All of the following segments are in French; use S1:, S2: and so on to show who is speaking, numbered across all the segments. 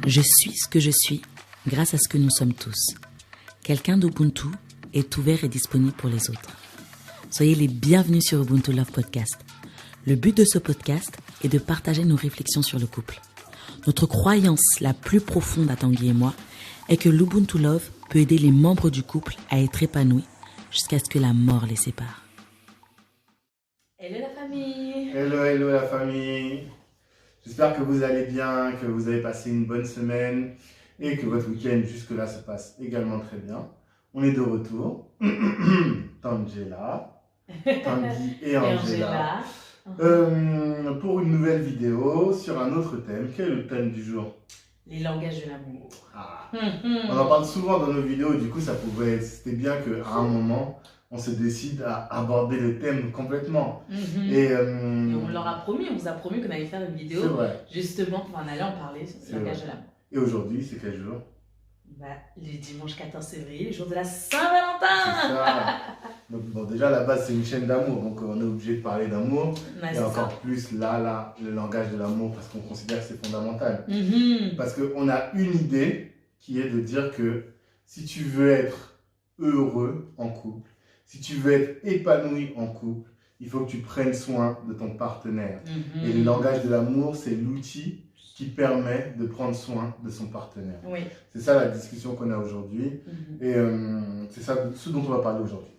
S1: Je suis ce que je suis grâce à ce que nous sommes tous. Quelqu'un d'Ubuntu est ouvert et disponible pour les autres. Soyez les bienvenus sur Ubuntu Love Podcast. Le but de ce podcast est de partager nos réflexions sur le couple. Notre croyance la plus profonde à Tanguy et moi est que l'Ubuntu Love peut aider les membres du couple à être épanouis jusqu'à ce que la mort les sépare.
S2: Hello la famille!
S3: Hello la famille! J'espère que vous allez bien, que vous avez passé une bonne semaine et que votre week-end jusque-là se passe également très bien. On est de retour. Tangela, Tanguy et Angela. Pour une nouvelle vidéo sur un autre thème. Quel est le thème du jour?
S2: Les langages de l'amour.
S3: On en parle souvent dans nos vidéos, du coup c'était bien qu'à un moment on se décide à aborder le thème complètement.
S2: Et on leur a promis, on vous a promis qu'on allait faire une vidéo justement pour en aller en parler sur les langages de l'amour.
S3: Et aujourd'hui, c'est quel jour?
S2: Le dimanche 14 février, le jour de la Saint-Valentin.
S3: Donc bon, déjà à la base c'est une chaîne d'amour, donc on est obligé de parler d'amour. Et encore plus là, le langage de l'amour, parce qu'on considère que c'est fondamental. Parce qu'on a une idée qui est de dire que si tu veux être heureux en couple, si tu veux être épanoui en couple, il faut que tu prennes soin de ton partenaire. Et le langage de l'amour, c'est l'outil qui permet de prendre soin de son partenaire.
S2: Oui.
S3: C'est ça la discussion qu'on a aujourd'hui. Et c'est ça ce dont on va parler aujourd'hui.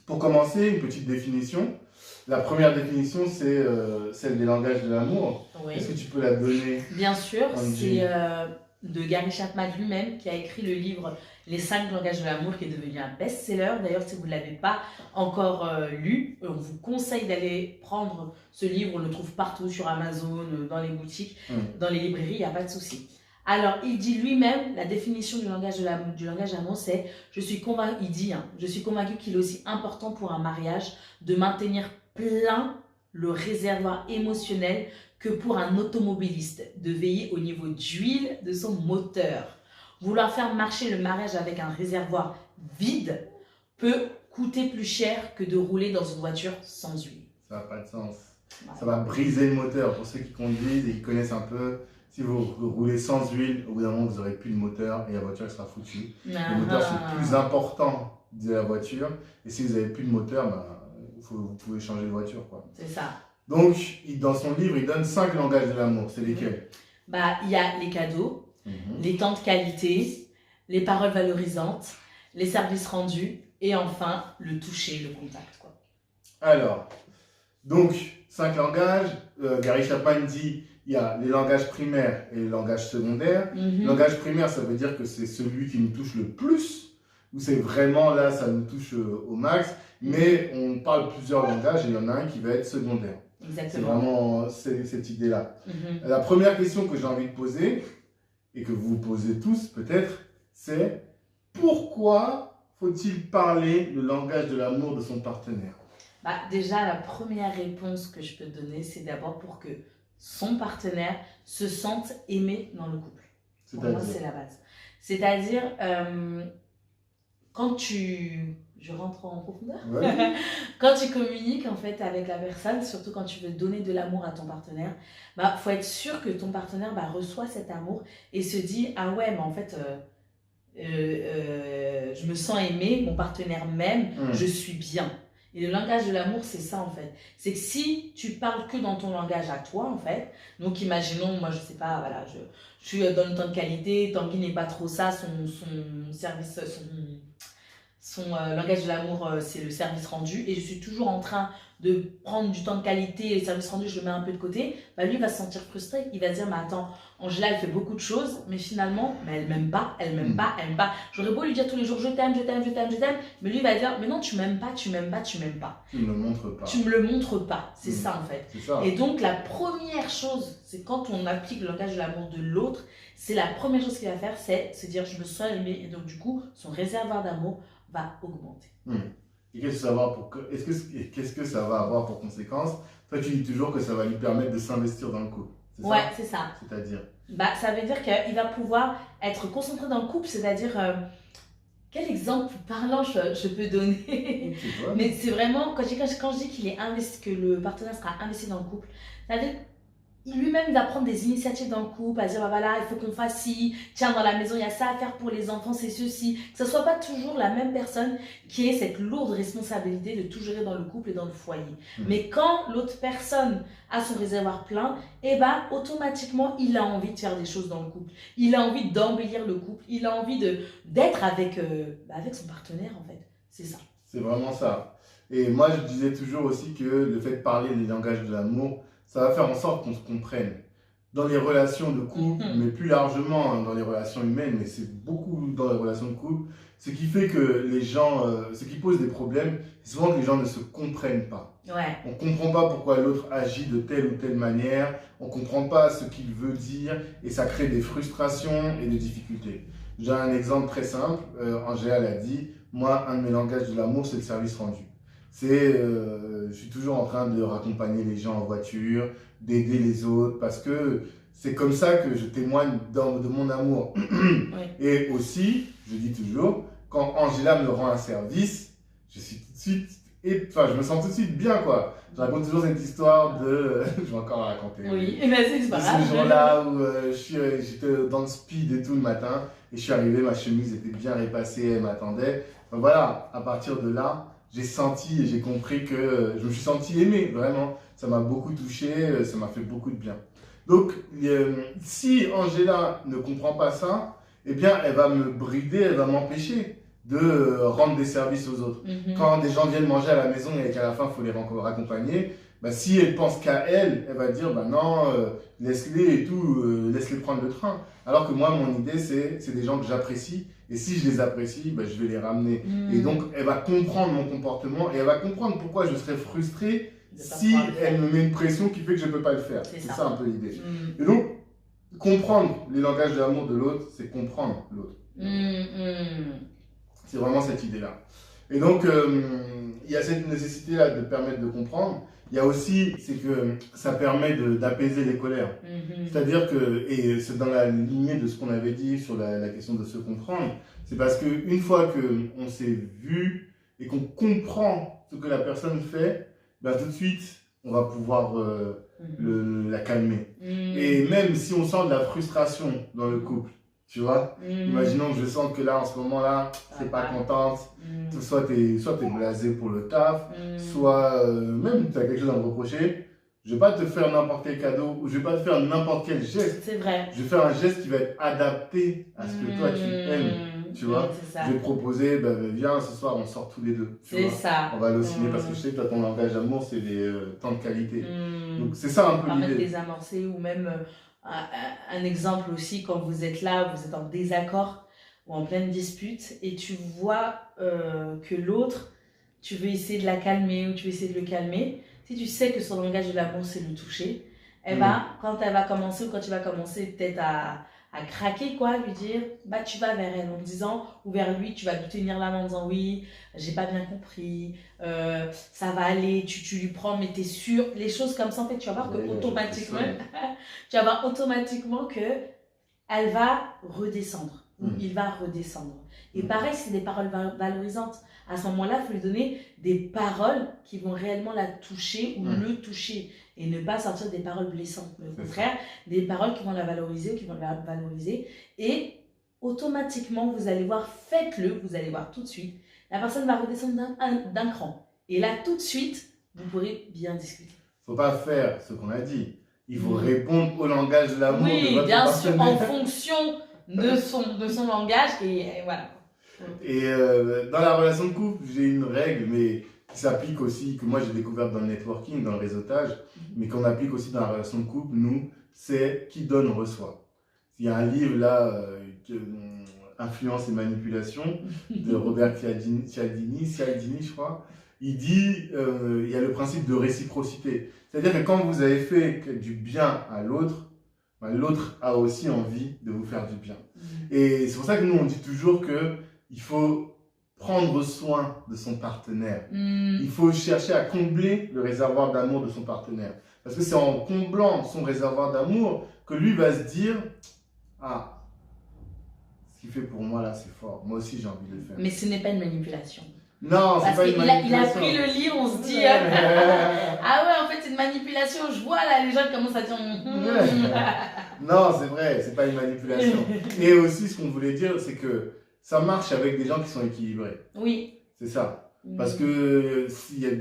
S3: Pour commencer, une petite définition. La première définition, c'est celle des langages de l'amour.
S2: Oui.
S3: Est-ce que tu peux la donner?
S2: Bien sûr, c'est de Gary Chapman lui-même qui a écrit le livre Les 5 langages de l'amour, qui est devenu un best-seller. D'ailleurs, si vous ne l'avez pas encore lu, on vous conseille d'aller prendre ce livre. On le trouve partout sur Amazon, dans les boutiques, dans les librairies, il n'y a pas de souci. Alors, il dit lui-même, la définition du langage d'amour, c'est « Je suis convaincu qu'il est aussi important pour un mariage de maintenir plein le réservoir émotionnel que pour un automobiliste, de veiller au niveau d'huile de son moteur. Vouloir faire marcher le mariage avec un réservoir vide peut coûter plus cher que de rouler dans une voiture sans huile. »
S3: Ça n'a pas de sens. Ça va briser le moteur. Pour ceux qui conduisent et qui connaissent un peu, si vous roulez sans huile, au bout d'un moment, vous n'aurez plus de moteur et la voiture sera foutue. Le moteur, c'est le plus important de la voiture. Et si vous n'avez plus de moteur, vous pouvez changer de voiture.
S2: C'est ça.
S3: Donc, dans son livre, il donne 5 langages de l'amour. C'est lesquels?
S2: Il y a les cadeaux, les temps de qualité, les paroles valorisantes, les services rendus et enfin le toucher, le contact.
S3: Alors, donc, 5 langages. Gary Chapman dit il y a les langages primaires et les langages secondaires. Le langage primaire, ça veut dire que c'est celui qui nous touche le plus, où c'est vraiment là, ça nous touche au max. Mais on parle plusieurs langages et il y en a un qui va être secondaire.
S2: Exactement.
S3: C'est vraiment cette idée-là. La première question que j'ai envie de poser, et que vous vous posez tous peut-être, c'est pourquoi faut-il parler le langage de l'amour de son partenaire?
S2: Déjà, la première réponse que je peux te donner, c'est d'abord pour que son partenaire se sente aimé dans le couple. Pour moi, c'est la base. C'est-à-dire, quand je rentre en profondeur. Quand tu communiques en fait avec la personne, surtout quand tu veux donner de l'amour à ton partenaire, faut être sûr que ton partenaire reçoit cet amour et se dit ah ouais mais en fait je me sens aimé, mon partenaire m'aime, je suis bien. Et le langage de l'amour, c'est ça en fait. C'est que si tu parles que dans ton langage à toi en fait, donc imaginons, moi je sais pas, voilà, je suis dans le temps de qualité, Tanguy n'est pas trop ça, son service, son langage de l'amour, c'est le service rendu, et je suis toujours en train de prendre du temps de qualité, et le service rendu, je le mets un peu de côté, lui va se sentir frustré, il va se dire, mais attends, Angela, elle fait beaucoup de choses, mais finalement, elle m'aime pas, elle m'aime pas. J'aurais beau lui dire tous les jours, je t'aime, mais lui il va dire, mais non, tu m'aimes pas.
S3: Tu me le montres pas.
S2: Tu me le montres pas, c'est ça en fait.
S3: Ça.
S2: Et donc, la première chose, c'est quand on applique le langage de l'amour de l'autre, c'est la première chose qu'il va faire, c'est se dire, je me sens aimé, et donc du coup, son réservoir d'amour va augmenter.
S3: Et qu'est-ce que ça va avoir pour conséquence? Toi, tu dis toujours que ça va lui permettre de s'investir dans le couple.
S2: Ouais, c'est ça.
S3: C'est-à-dire
S2: ça veut dire qu'il va pouvoir être concentré dans le couple, c'est-à-dire Quel exemple parlant je peux donner? Mais c'est vraiment, quand je dis qu'il est investi, que le partenaire sera investi dans le couple, c'est-à-dire lui-même, il va prendre des initiatives dans le couple, à dire, bah voilà, il faut qu'on fasse ci, tiens, dans la maison, il y a ça à faire pour les enfants, c'est ceci. Que ce ne soit pas toujours la même personne qui ait cette lourde responsabilité de tout gérer dans le couple et dans le foyer. Mais quand l'autre personne a son réservoir plein, eh ben, automatiquement, il a envie de faire des choses dans le couple. Il a envie d'embellir le couple. Il a envie d'être avec son partenaire, en fait. C'est ça.
S3: C'est vraiment ça. Et moi, je disais toujours aussi que le fait de parler des langages de l'amour, ça va faire en sorte qu'on se comprenne. Dans les relations de couple, mais plus largement dans les relations humaines, mais c'est beaucoup dans les relations de couple, ce qui fait que les gens, ce qui pose des problèmes, c'est souvent que les gens ne se comprennent pas.
S2: Ouais.
S3: On ne comprend pas pourquoi l'autre agit de telle ou telle manière, on ne comprend pas ce qu'il veut dire, et ça crée des frustrations et des difficultés. J'ai un exemple très simple, Angèle a dit, moi, un de mes langages de l'amour, c'est le service rendu. Je suis toujours en train de raccompagner les gens en voiture, d'aider les autres, parce que c'est comme ça que je témoigne de mon amour. Ouais. Et aussi, je dis toujours, quand Angela me rend un service, je suis tout de suite, je me sens tout de suite bien, quoi. Je raconte toujours cette histoire de, je vais encore la raconter.
S2: Oui, et c'est pas grave.
S3: Ce jour-là où j'étais dans le speed et tout le matin, et je suis arrivé, ma chemise était bien repassée, elle m'attendait. Enfin, voilà, à partir de là, j'ai senti et j'ai compris que je me suis senti aimé, vraiment. Ça m'a beaucoup touché, ça m'a fait beaucoup de bien. Donc, si Angela ne comprend pas ça, eh bien, elle va me brider, elle va m'empêcher de rendre des services aux autres. Quand des gens viennent manger à la maison et qu'à la fin, il faut les raccompagner, bah, si elle pense qu'à elle, elle va dire, bah non, laisse-les et tout, laisse-les prendre le train. Alors que moi, mon idée, c'est des gens que j'apprécie. Et si je les apprécie, bah, je vais les ramener. Et donc, elle va comprendre mon comportement et elle va comprendre pourquoi je serais frustré si elle me met une pression qui fait que je ne peux pas le faire. C'est ça un peu l'idée. Et donc, comprendre les langages de l'amour de l'autre, c'est comprendre l'autre. C'est vraiment cette idée-là. Et donc, il y a cette nécessité-là de permettre de comprendre. Il y a aussi, c'est que ça permet d'apaiser les colères. C'est-à-dire que, et c'est dans la lignée de ce qu'on avait dit sur la question de se comprendre, c'est parce qu'une fois qu'on s'est vu et qu'on comprend ce que la personne fait, ben tout de suite, on va pouvoir la calmer. Et même si on sent de la frustration dans le couple, tu vois, imaginons que je sens que là, en ce moment-là, t'es pas contente, soit t'es blasé pour le taf, soit même tu as quelque chose à me reprocher, je vais pas te faire n'importe quel cadeau, ou je vais pas te faire n'importe quel geste.
S2: C'est vrai.
S3: Je vais faire un geste qui va être adapté à ce que toi tu aimes, tu vois. Je vais te proposer, bah, viens, ce soir, on sort tous les deux.
S2: C'est ça.
S3: On va aller au ciné parce que je sais que toi, ton langage d'amour, c'est les temps de qualité. Donc c'est ça un peu l'idée.
S2: Permettre désamorcer ou même... un exemple aussi, quand vous êtes là, vous êtes en désaccord ou en pleine dispute et tu vois que l'autre, tu veux essayer de la calmer ou tu veux essayer de le calmer. Si tu sais que son langage de l'amour, c'est le toucher, quand elle va commencer ou quand tu vas commencer peut-être à craquer, quoi, lui dire, bah tu vas vers elle en disant, ou vers lui, tu vas lui tenir la main en disant, oui, j'ai pas bien compris, ça va aller, tu lui prends, mais t'es sûr, les choses comme ça, en fait, tu vas voir que automatiquement, tu vas voir automatiquement que elle va redescendre, ou il va redescendre. Et pareil, c'est des paroles valorisantes. À ce moment-là, il faut lui donner des paroles qui vont réellement la toucher ou le toucher. Et ne pas sortir des paroles blessantes. Mais au contraire, des paroles qui vont la valoriser ou qui vont la valoriser. Et automatiquement, vous allez voir, faites-le, vous allez voir tout de suite. La personne va redescendre d'un cran. Et là, tout de suite, vous pourrez bien discuter.
S3: Il ne faut pas faire ce qu'on a dit. Il faut répondre au langage de l'amour de votre
S2: bien
S3: partenaire.
S2: sûr, en fonction de son langage. Et voilà.
S3: Et dans la relation de couple, j'ai une règle, mais qui s'applique aussi, que moi j'ai découverte dans le networking, dans le réseautage, mais qu'on applique aussi dans la relation de couple, nous, c'est qui donne reçoit. Il y a un livre là, Influence et manipulation, de Robert Cialdini, je crois. Il dit, il y a le principe de réciprocité. C'est-à-dire que quand vous avez fait du bien à l'autre, ben, l'autre a aussi envie de vous faire du bien. Et c'est pour ça que nous, on dit toujours qu'il faut prendre soin de son partenaire. Il faut chercher à combler le réservoir d'amour de son partenaire. Parce que c'est en comblant son réservoir d'amour que lui va se dire « Ah, ce qu'il fait pour moi là, c'est fort. Moi aussi, j'ai envie de le faire.
S2: Mais ce n'est pas une manipulation.
S3: Non, c'est pas une manipulation.
S2: Il a pris le livre, on se dit ah ouais, en fait c'est une manipulation. Je vois là les gens commencent à dire
S3: non, c'est vrai, c'est pas une manipulation. Et aussi ce qu'on voulait dire, c'est que ça marche avec des gens qui sont équilibrés.
S2: Oui.
S3: C'est ça. Parce que s'il y a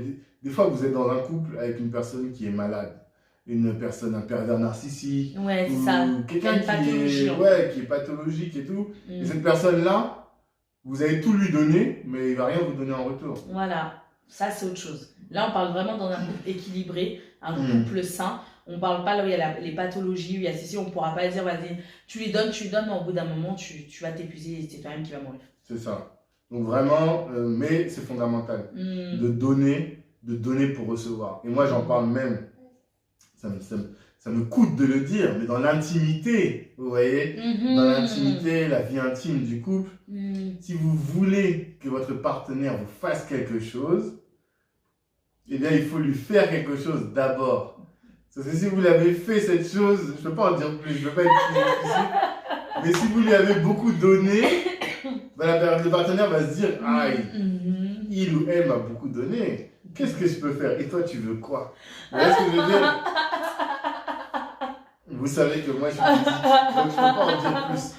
S3: des fois vous êtes dans un couple avec une personne qui est malade, une personne, un pervers narcissique,
S2: ouais, c'est ça.
S3: Quelqu'un qui est pathologique et tout. Et cette personne-là, vous allez tout lui donner, mais il va rien vous donner en retour.
S2: Voilà, ça c'est autre chose. Là, on parle vraiment dans un couple équilibré, un couple sain. On parle pas là où il y a les pathologies, où il y a ceci, on pourra pas dire, vas-y, tu lui donnes, mais au bout d'un moment, tu vas t'épuiser et c'est toi-même qui va mourir. C'est
S3: ça. Donc vraiment, mais c'est fondamental de donner pour recevoir. Et moi, j'en parle même, ça me coûte de le dire, mais dans l'intimité, vous voyez, dans l'intimité, la vie intime du couple, si vous voulez que votre partenaire vous fasse quelque chose, eh bien, il faut lui faire quelque chose d'abord. Parce que si vous lui avez fait cette chose, je ne peux pas en dire plus, je ne veux pas être plus explicite, mais si vous lui avez beaucoup donné, ben, le partenaire va se dire, aïe, il ou elle m'a beaucoup donné, qu'est-ce que je peux faire? Et toi, tu veux quoi? Vous voyez ce que je veux dire? Vous savez que moi je suis physique, donc je ne peux pas en dire plus.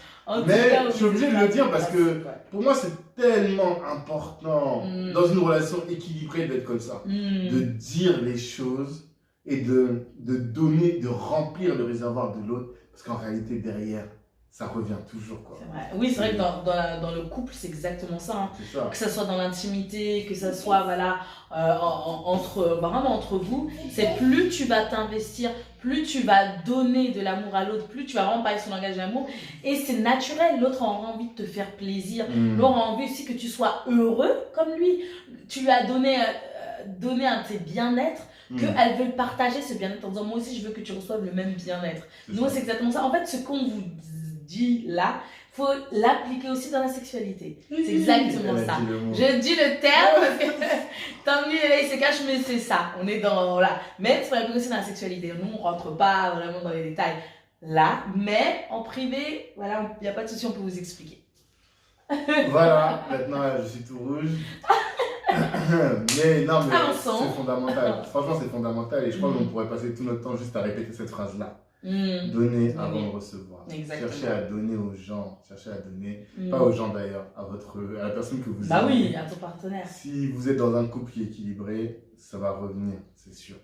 S3: Mais je suis obligé de le dire parce que pour moi c'est tellement important dans une relation équilibrée d'être comme ça. De dire les choses et de donner, de remplir le réservoir de l'autre. Parce qu'en réalité derrière, ça revient toujours, quoi.
S2: C'est vrai. Oui, c'est vrai que dans le couple, c'est exactement ça, hein. C'est ça. Que ce soit dans l'intimité, que ce soit voilà, vraiment entre vous, c'est plus tu vas t'investir, plus tu vas donner de l'amour à l'autre, plus tu vas vraiment parler son langage d'amour. Et c'est naturel, l'autre a envie de te faire plaisir, l'autre a envie aussi que tu sois heureux comme lui. Tu lui as donné un de tes bien-être, qu'elle veut partager ce bien-être en disant moi aussi je veux que tu reçoives le même bien-être. Nous, c'est exactement ça. En fait, ce qu'on vous dit là, il faut l'appliquer aussi dans la sexualité. C'est exactement ça. Je dis le terme, tant mieux, il se cache, mais c'est ça. On est dans là. Mais il faut l'appliquer aussi dans la sexualité. Nous, on ne rentre pas vraiment dans les détails là, mais en privé, voilà, il n'y a pas de souci, on peut vous expliquer.
S3: Voilà, maintenant je suis tout rouge. Mais non, mais c'est fondamental. Franchement, c'est fondamental et je crois qu'on pourrait passer tout notre temps juste à répéter cette phrase-là. Donner avant de recevoir. Exactement. Cherchez à donner aux gens, pas aux gens d'ailleurs, à la personne que vous aimez.
S2: Bah oui, à ton partenaire.
S3: Si vous êtes dans un couple qui est équilibré, ça va revenir, c'est sûr.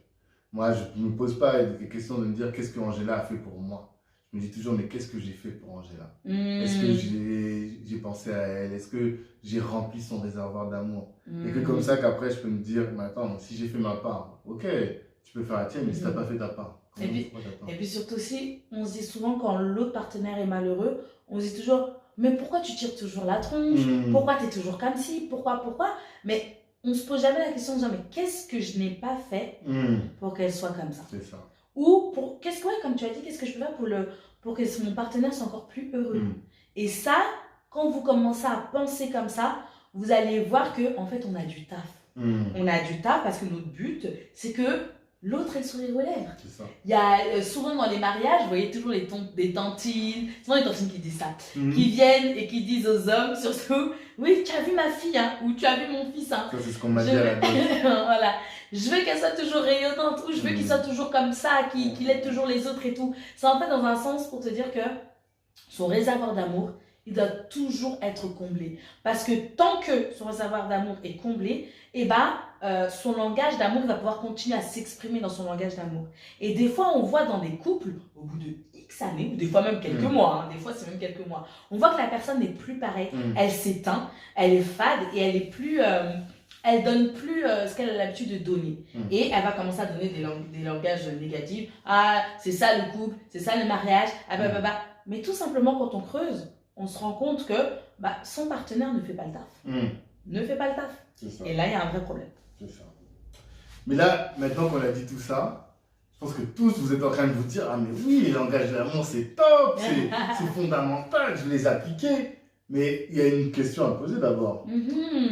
S3: Moi, je ne me pose pas des questions de me dire qu'est-ce que Angela a fait pour moi. Je me dis toujours, mais qu'est-ce que j'ai fait pour Angela? Est-ce que j'ai pensé à elle? Est-ce que j'ai rempli son réservoir d'amour? Et que comme ça qu'après, je peux me dire, mais attends, si j'ai fait ma part, ok, tu peux faire la tienne, mais si tu n'as pas fait ta part.
S2: Et puis surtout aussi, on se dit souvent quand l'autre partenaire est malheureux, on se dit toujours, mais pourquoi tu tires toujours la tronche? Pourquoi tu es toujours comme ci? Pourquoi? Mais on ne se pose jamais la question de dire, mais qu'est-ce que je n'ai pas fait pour qu'elle soit comme ça?
S3: C'est ça.
S2: Ou comme tu as dit, qu'est-ce que je peux faire pour que mon partenaire soit encore plus heureux? Et ça, quand vous commencez à penser comme ça, vous allez voir que en fait, on a du taf. On a du taf parce que notre but, c'est que l'autre ait le sourire aux lèvres. C'est ça. Il y a souvent dans les mariages, vous voyez toujours des tantines, souvent les tantines qui disent ça, qui viennent et qui disent aux hommes surtout, oui, tu as vu ma fille, hein, ou tu as vu mon fils. Hein.
S3: Ça, c'est ce qu'on m'a dit à la base.
S2: Voilà. Je veux qu'elle soit toujours rayonnante, ou je veux qu'il soit toujours comme ça, qu'il aide toujours les autres et tout. C'est en fait dans un sens pour te dire que son réservoir d'amour, il doit toujours être comblé. Parce que tant que son réservoir d'amour est comblé, son langage d'amour va pouvoir continuer à s'exprimer dans son langage d'amour. Et des fois, on voit dans des couples, au bout de X années, ou des fois même quelques mois, des fois c'est même quelques mois, on voit que la personne n'est plus pareille. Elle s'éteint, elle est fade et elle est plus... elle donne plus ce qu'elle a l'habitude de donner. Et elle va commencer à donner des langages négatifs. Ah, c'est ça le couple, c'est ça le mariage, Mais tout simplement, quand on creuse, on se rend compte que son partenaire ne fait pas le taf. Ne fait pas le taf. Et là, il y a un vrai problème.
S3: C'est ça. Mais là, maintenant qu'on a dit tout ça, je pense que tous, vous êtes en train de vous dire, ah mais oui, les langages de l'amour, c'est top, c'est fondamental, je vais les appliquer. Mais il y a une question à poser d'abord.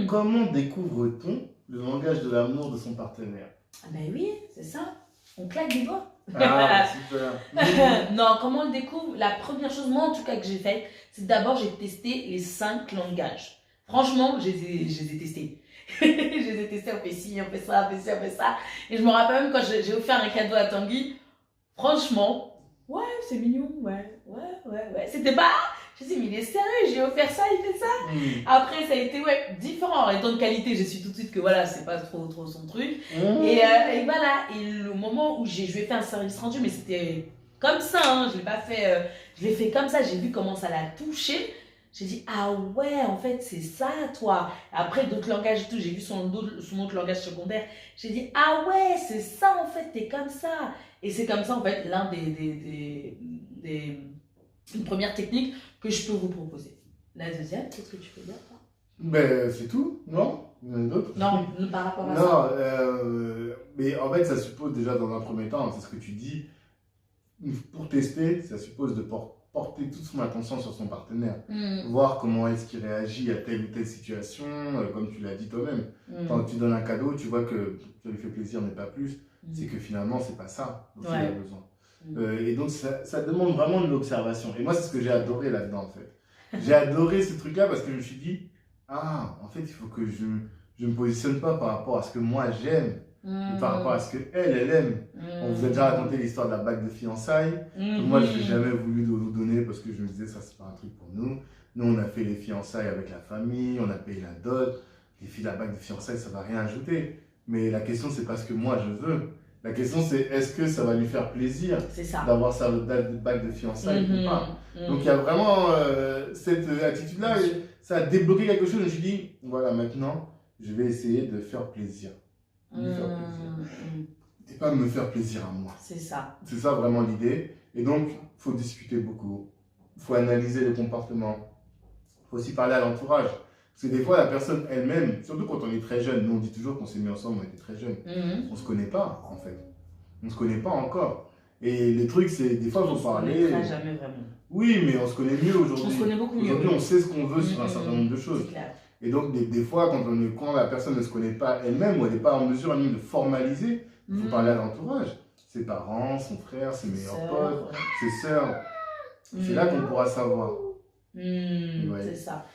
S3: Comment découvre-t-on le langage de l'amour de son partenaire?
S2: Ah ben oui, c'est ça. On claque des doigts.
S3: Ah, super.
S2: Non, comment on le découvre? La première chose, moi en tout cas, que j'ai faite, c'est d'abord j'ai testé les 5 langages. Franchement, je les ai testés. Je les ai testés, on fait ci, on fait ça, on fait ci, on fait ça. Et je me rappelle même quand j'ai offert un cadeau à Tanguy, franchement, ouais, c'est mignon, ouais. C'était pas. Je me suis dit, mais il est sérieux, j'ai offert ça, il fait ça. Après, ça a été différent. En étant de qualité, je suis tout de suite que voilà, c'est pas trop son truc. Et voilà, et le moment où je lui ai fait un service rendu, mais c'était comme ça, hein, je l'ai pas fait, je l'ai fait comme ça, j'ai vu comment ça l'a touché. J'ai dit, ah ouais, en fait, c'est ça, toi. Après, d'autres langages et tout, j'ai vu son autre langage secondaire. J'ai dit, ah ouais, c'est ça, en fait, t'es comme ça. Et c'est comme ça, en fait, une première technique que je peux vous proposer. La deuxième, qu'est-ce que tu peux dire, toi?
S3: Ben, c'est tout, non? Il y en a d'autres?
S2: Non, par rapport à ça.
S3: Non, mais en fait, ça suppose déjà dans un premier temps, c'est ce que tu dis, pour tester, ça suppose de porter toute son attention sur son partenaire, voir comment est-ce qu'il réagit à telle ou telle situation, comme tu l'as dit toi-même. Quand tu donnes un cadeau, tu vois que ça lui fait plaisir, mais pas plus, c'est que finalement, c'est pas ça dont il a besoin. Et donc, ça demande vraiment de l'observation. Et moi, c'est ce que j'ai adoré là-dedans, en fait. J'ai adoré ce truc-là parce que je me suis dit, ah, en fait, il faut que je me positionne pas par rapport à ce que moi j'aime, mais par rapport à ce qu'elle aime. On vous a déjà raconté l'histoire de la bague de fiançailles. Moi, je n'ai jamais voulu vous donner parce que je me disais, ça, c'est pas un truc pour nous. Nous, on a fait les fiançailles avec la famille, on a payé la dot. Les filles, la bague de fiançailles, ça ne va rien ajouter. Mais la question, c'est pas ce que moi je veux. La question, c'est est-ce que ça va lui faire plaisir d'avoir sa bague de fiançailles ou pas. Donc, il y a vraiment cette attitude-là. Ça a débloqué quelque chose. Je me suis dit, voilà, maintenant, je vais essayer de faire plaisir. Lui faire plaisir. Et pas me faire plaisir à moi.
S2: C'est ça.
S3: C'est ça vraiment l'idée. Et donc, il faut discuter beaucoup. Il faut analyser les comportements. Il faut aussi parler à l'entourage. Parce que des fois, la personne elle-même, surtout quand on est très jeune, nous on dit toujours qu'on s'est mis ensemble, on était très jeunes. On ne se connaît pas, en fait. On ne se connaît pas encore. Et les trucs, c'est des fois, il faut parler.
S2: On ne se jamais vraiment.
S3: Oui, mais on se connaît mieux aujourd'hui.
S2: On se connaît beaucoup mieux.
S3: Aujourd'hui, on sait ce qu'on veut sur un certain nombre de choses.
S2: C'est clair.
S3: Et donc, des fois, quand la personne ne se connaît pas elle-même, ou elle n'est pas en mesure elle-même de formaliser, il faut parler à l'entourage. Ses parents, son frère, ses meilleurs potes, ses sœurs. C'est là qu'on pourra savoir.
S2: C'est ça.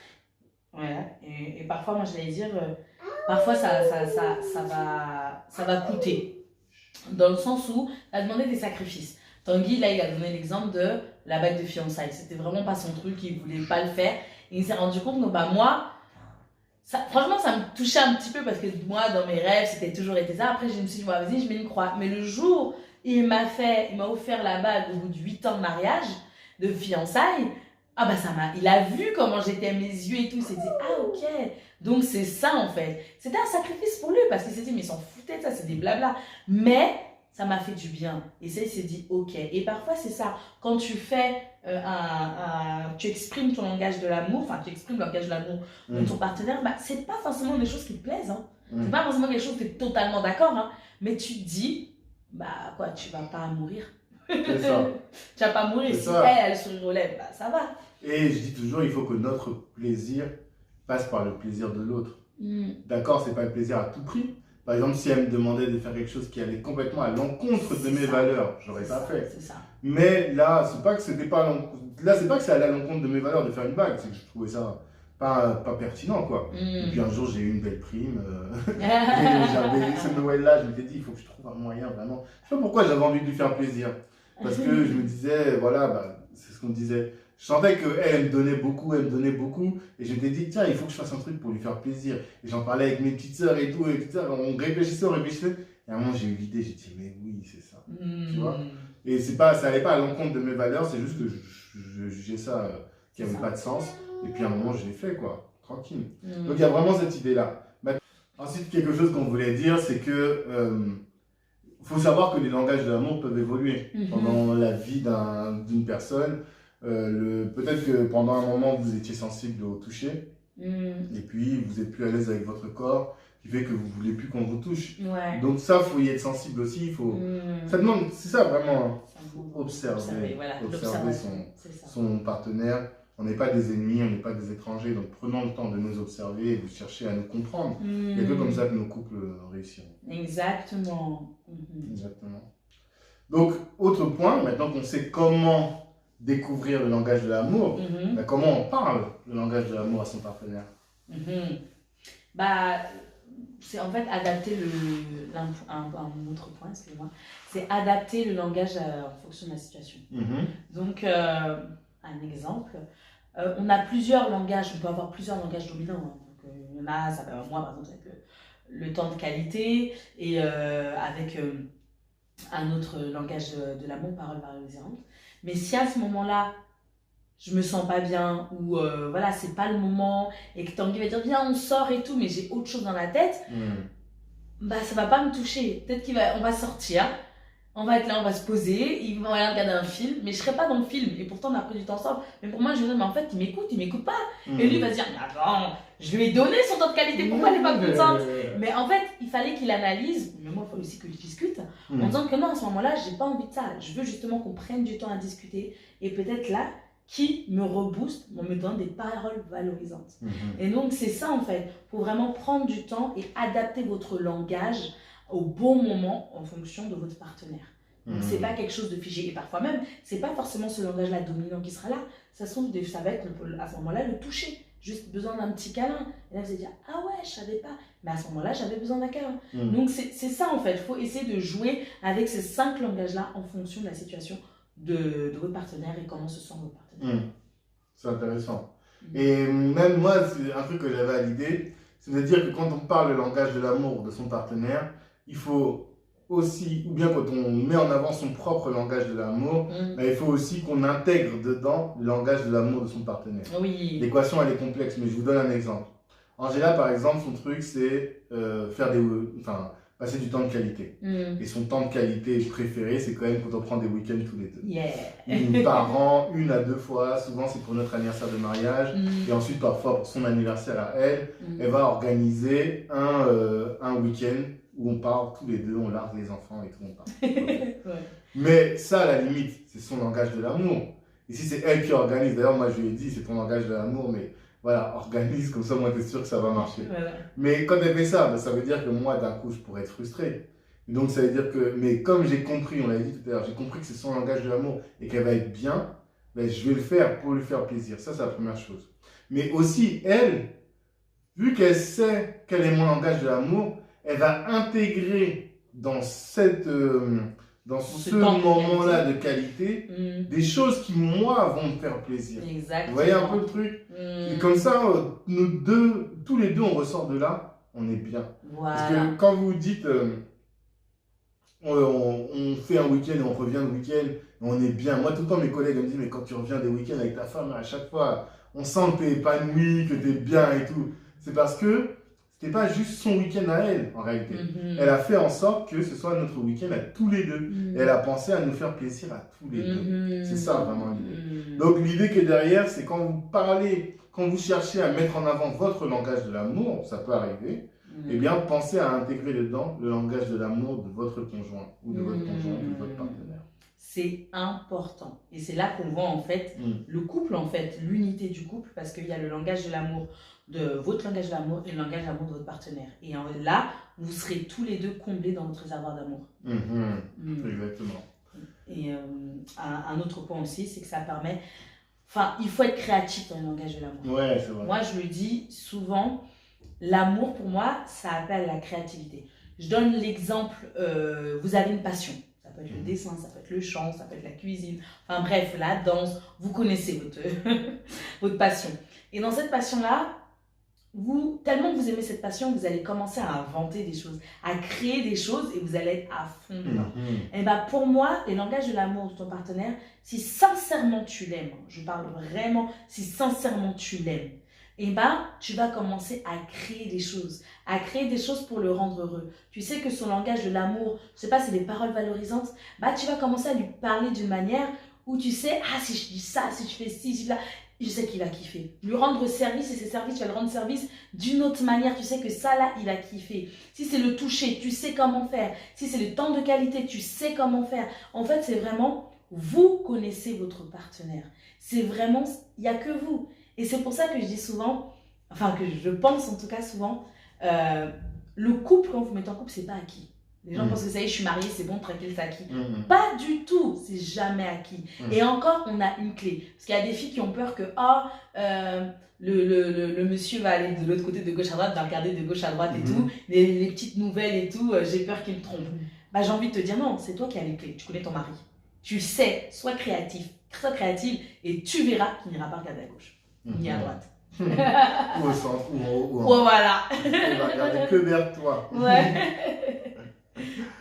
S2: Ouais. Et parfois, moi, je vais dire, parfois, ça va coûter. Dans le sens où, ça a demandé des sacrifices. Tanguy, là, il a donné l'exemple de la bague de fiançailles. C'était vraiment pas son truc, il voulait pas le faire. Et il s'est rendu compte que, moi, franchement, ça me touchait un petit peu parce que moi, dans mes rêves, c'était toujours été ça. Après, je me suis dit, vas-y, je mets une croix. Mais le jour où il m'a offert la bague au bout de 8 ans de mariage, de fiançailles, il a vu comment j'étais, mes yeux et tout, il s'est dit, ah ok, donc c'est ça en fait. C'était un sacrifice pour lui parce qu'il s'est dit, mais ils s'en foutaient de ça, c'est des blabla. Mais ça m'a fait du bien. Et ça, il s'est dit, ok. Et parfois, c'est ça, quand tu fais tu exprimes ton langage de l'amour, enfin tu exprimes le langage de l'amour de ton partenaire, c'est pas forcément des choses qui te plaisent. Hein. C'est pas forcément quelque chose que tu es totalement d'accord, hein. Mais tu te dis, tu vas pas mourir.
S3: C'est ça.
S2: Tu vas pas mourir. Si elle sourit aux lèvres, ça va.
S3: Et je dis toujours, il faut que notre plaisir passe par le plaisir de l'autre. D'accord, c'est pas le plaisir à tout prix. Par exemple, si elle me demandait de faire quelque chose qui allait complètement à l'encontre de mes valeurs, j'aurais pas fait.
S2: C'est ça.
S3: Mais là, c'est pas que c'était pas là, c'est pas que ça allait à l'encontre de mes valeurs de faire une bague, c'est que je trouvais ça pas pertinent, quoi. Et puis un jour, j'ai eu une belle prime. Et j'avais ce Noël-là, je m'étais dit, il faut que je trouve un moyen vraiment. Je sais pas pourquoi j'avais envie de lui faire plaisir. Parce que je me disais, voilà, c'est ce qu'on disait. Je sentais qu'elle me donnait beaucoup, et je m'étais dit, tiens, il faut que je fasse un truc pour lui faire plaisir. Et j'en parlais avec mes petites sœurs et tout, on réfléchissait, et à un moment, j'ai eu l'idée, j'ai dit, mais oui, c'est ça. Tu vois? Et ça n'allait pas à l'encontre de mes valeurs, c'est juste que je jugeais ça qui n'avait pas de sens. Et puis à un moment, je l'ai fait, quoi, tranquille. Donc il y a vraiment cette idée-là. Ensuite, quelque chose qu'on voulait dire, c'est que faut savoir que les langages de l'amour peuvent évoluer pendant la vie d'une personne. Peut-être que pendant un moment, vous étiez sensible au toucher, et puis vous n'êtes plus à l'aise avec votre corps, qui fait que vous ne voulez plus qu'on vous touche. Ouais. Donc ça, il faut y être sensible aussi. Ça demande, c'est ça vraiment, observer son partenaire. On n'est pas des ennemis, on n'est pas des étrangers, donc prenons le temps de nous observer et de chercher à nous comprendre. Il n'y a que comme ça que nos couples réussiront.
S2: Exactement.
S3: Exactement. Donc, autre point, maintenant qu'on sait comment découvrir le langage de l'amour, comment on parle le langage de l'amour à son partenaire?
S2: C'est en fait adapter un autre point, excusez-moi, c'est adapter le langage en fonction de la situation. Donc, un exemple, on a plusieurs langages, on peut avoir plusieurs langages dominants. Donc, il y en a, moi par exemple, avec le temps de qualité et avec un autre langage de l'amour, parole valorisantes. Mais si à ce moment-là, je me sens pas bien ou voilà, c'est pas le moment et que Tanguy va dire viens on sort et tout, mais j'ai autre chose dans la tête, ça va pas me toucher. Peut-être on va sortir, on va être là, on va se poser, il va regarder un film, mais je serai pas dans le film et pourtant on a pris du temps ensemble. Mais pour moi je me dis mais en fait il m'écoute pas. Et lui va se dire mais attends, je lui ai donné son temps de qualité, pourquoi elle est pas contente? Mais en fait il fallait qu'il analyse, mais moi il faut aussi que je discute en disant que non, à ce moment-là j'ai pas envie de ça, je veux justement qu'on prenne du temps à discuter et peut-être là qui me rebooste en me donnant des paroles valorisantes. Et donc, c'est ça, en fait. Il faut vraiment prendre du temps et adapter votre langage au bon moment en fonction de votre partenaire. Donc, c'est pas quelque chose de figé. Et parfois même, c'est pas forcément ce langage-là dominant qui sera là. Ça va être, à ce moment-là, le toucher. Juste besoin d'un petit câlin. Et là, vous allez dire, ah ouais, je savais pas. Mais à ce moment-là, j'avais besoin d'un câlin. Donc, c'est ça, en fait. Il faut essayer de jouer avec ces 5 langages-là en fonction de la situation de votre partenaire et comment se sent votre partenaire.
S3: C'est intéressant. Et même moi, c'est un truc que j'avais à l'idée, c'est de dire que quand on parle le langage de l'amour de son partenaire, il faut aussi, ou bien quand on met en avant son propre langage de l'amour, il faut aussi qu'on intègre dedans le langage de l'amour de son partenaire.
S2: Oui.
S3: L'équation, elle est complexe, mais je vous donne un exemple. Angela, par exemple, son truc, c'est passer du temps de qualité. Et son temps de qualité préféré, c'est quand même quand on prend des week-ends tous les deux. Par an, 1 à 2 fois. Souvent, c'est pour notre anniversaire de mariage. Et ensuite, parfois, pour son anniversaire à elle, elle va organiser un week-end où on part tous les deux, on largue les enfants et tout, on part. Mais ça, à la limite, c'est son langage de l'amour. Et si c'est elle qui organise, d'ailleurs, moi, je lui ai dit, c'est ton langage de l'amour, mais voilà, organise, comme ça, moi, t'es sûr que ça va marcher. Mais quand elle fait ça, ça veut dire que moi, d'un coup, je pourrais être frustré. Donc, ça veut dire que, mais comme j'ai compris, on l'a dit tout à l'heure, j'ai compris que c'est son langage de l'amour et qu'elle va être bien, je vais le faire pour lui faire plaisir. Ça, c'est la première chose. Mais aussi, elle, vu qu'elle sait quel est mon langage de l'amour, elle va intégrer dans ce moment-là de qualité, des choses qui, moi, vont me faire plaisir.
S2: Exactement.
S3: Vous voyez un peu le truc? Et comme ça, tous les deux, on ressort de là, on est bien.
S2: Voilà.
S3: Parce que quand vous dites, on fait un week-end et on revient le week-end, on est bien. Moi, tout le temps, mes collègues me disent, mais quand tu reviens des week-ends avec ta femme, à chaque fois, on sent que tu es épanoui, que tu es bien et tout. C'est parce que c'était pas juste son week-end à elle, en réalité. Elle a fait en sorte que ce soit notre week-end à tous les deux. Et elle a pensé à nous faire plaisir à tous les deux. C'est ça, vraiment, l'idée. Donc, l'idée qui est derrière, c'est quand vous parlez, quand vous cherchez à mettre en avant votre langage de l'amour, ça peut arriver, eh bien, pensez à intégrer dedans le langage de l'amour de votre conjoint ou de votre conjoint ou de votre partenaire.
S2: C'est important. Et c'est là qu'on voit, en fait, le couple, en fait, l'unité du couple, parce qu'il y a le langage de l'amour de votre langage de l'amour et le langage de l'amour de votre partenaire. Et là, vous serez tous les deux comblés dans votre réservoir d'amour.
S3: Exactement.
S2: Et un autre point aussi, c'est que ça permet... Enfin, il faut être créatif dans le langage de l'amour.
S3: Ouais, c'est vrai.
S2: Moi, je le dis souvent, l'amour, pour moi, ça appelle la créativité. Je donne l'exemple, vous avez une passion. Ça peut être le dessin, ça peut être le chant, ça peut être la cuisine. Enfin bref, la danse. Vous connaissez votre passion. Et dans cette passion-là, tellement que vous aimez cette passion, vous allez commencer à inventer des choses, à créer des choses et vous allez être à fond dedans. Et pour moi, le langage de l'amour de ton partenaire, si sincèrement tu l'aimes, je parle vraiment, si sincèrement tu l'aimes, tu vas commencer à créer des choses pour le rendre heureux. Tu sais que son langage de l'amour, je sais pas, c'est des paroles valorisantes, tu vas commencer à lui parler d'une manière où tu sais, si je dis ça, si je fais ci, si je là, je sais qu'il va kiffer. Lui rendre service et ses services, tu vas le rendre service d'une autre manière. Tu sais que ça là, il va kiffer. Si c'est le toucher, tu sais comment faire. Si c'est le temps de qualité, tu sais comment faire. En fait, c'est vraiment, vous connaissez votre partenaire. C'est vraiment, il n'y a que vous. Et c'est pour ça que je dis souvent, enfin que je pense en tout cas souvent, le couple, quand vous mettez en couple, c'est pas acquis. Les gens pensent que ça y est, je suis mariée, c'est bon, tranquille, c'est acquis. Pas du tout, c'est jamais acquis. Et encore, on a une clé. Parce qu'il y a des filles qui ont peur que, le monsieur va aller de l'autre côté de gauche à droite, va regarder de gauche à droite et tout, les petites nouvelles et tout, j'ai peur qu'il me trompe. Bah, j'ai envie de te dire non, c'est toi qui as les clés, tu connais ton mari. Tu sais, sois créative et tu verras qu'il n'ira pas regarder à gauche, ni à droite.
S3: Ou au centre, ou en haut, ou en bas.
S2: Voilà.
S3: Il va regarder que vers toi.
S2: Ouais.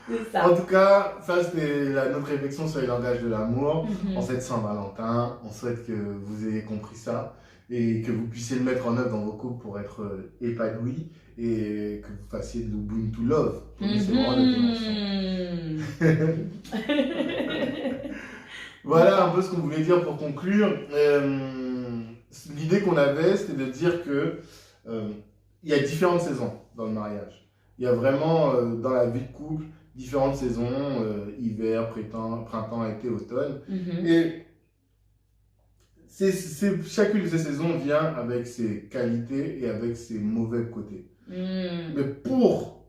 S2: C'est ça.
S3: En tout cas, ça c'était notre réflexion sur les langages de l'amour. En cette Saint-Valentin, on souhaite que vous ayez compris ça et que vous puissiez le mettre en œuvre dans vos couples pour être épanouis et que vous fassiez de l'Ubuntu Love. C'est vraiment notre dimension. Voilà un peu ce qu'on voulait dire pour conclure. L'idée qu'on avait, c'était de dire que il y a différentes saisons dans le mariage. Il y a vraiment dans la vie de couple différentes saisons, hiver, printemps, été, automne. Et chacune de ces saisons vient avec ses qualités et avec ses mauvais côtés. Mais pour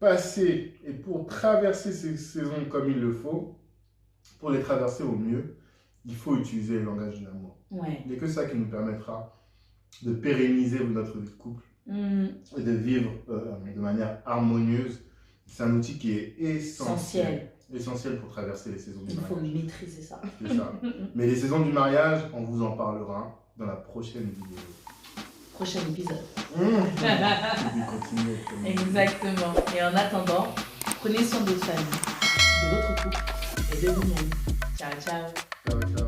S3: passer et pour traverser ces saisons comme il le faut, pour les traverser au mieux, il faut utiliser le langage de l'amour.
S2: Ouais.
S3: Il n'y a que ça qui nous permettra de pérenniser notre vie de couple et de vivre de manière harmonieuse. C'est un outil qui est essentiel pour traverser les saisons du mariage.
S2: Il faut maîtriser ça.
S3: C'est ça. Mais les saisons du mariage, on vous en parlera dans la prochaine vidéo.
S2: Prochain épisode.
S3: Continuer.
S2: Exactement. Et en attendant, prenez soin de votre famille, de votre couple et de vous-même. Ciao, ciao.
S3: Ciao, ciao.